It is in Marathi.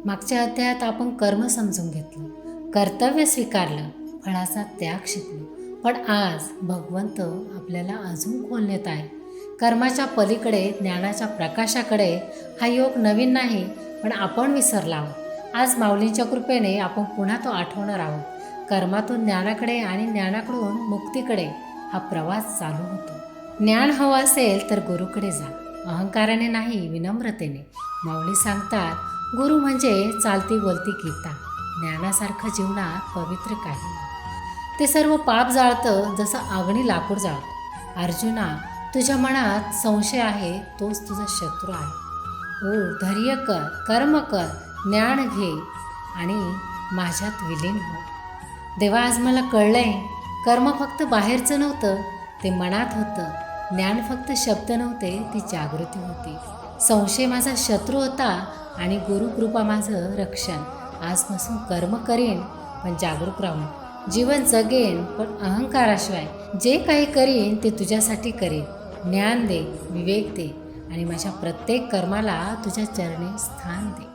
मागच्या अध्यायात आपण कर्म समजून घेतलं, कर्तव्य स्वीकारलं, फळाचा त्याग शिकलो. पण आज भगवंत आपल्याला अजून खोल नेत आहे. कर्माच्या पलीकडे, ज्ञानाच्या प्रकाशाकडे. हा योग नवीन नाही, पण आपण विसरला आहोत. आज माऊलींच्या कृपेने आपण पुन्हा तो आठवणार आहोत. कर्मातून ज्ञानाकडे आणि ज्ञानाकडून मुक्तीकडे हा प्रवास चालू होतो. ज्ञान हवं असेल तर गुरुकडे जा, अहंकाराने नाही, विनम्रतेने. माऊली सांगतात, गुरु म्हणजे चालती बोलती गीता, ज्ञानासारखं जीवनात पवित्र काही नाही. ते सर्व पाप जाळतं जसं अग्नी लाकूड जाळतं. अर्जुना, तुझ्या मनात संशय आहे, तोच तुझा शत्रू आहे. ओ धैर्य कर, कर्म कर, ज्ञान घे आणि माझ्यात विलीन हो. देवा, आज मला कळलंय, कर्म फक्त बाहेरचं नव्हतं, ते मनात होतं. ज्ञान फक्त शब्द नव्हते, ती जागृती होती. संशय माझा शत्रू होता आणि गुरुकृपा माझं रक्षण. आजपासून कर्म करीन पण जागरूक राहून, जीवन जगेन पण अहंकाराशिवाय. जे काही करीन ते तुझ्यासाठी करीन. ज्ञान दे, विवेक दे आणि माझ्या प्रत्येक कर्माला तुझ्या चरणी स्थान दे.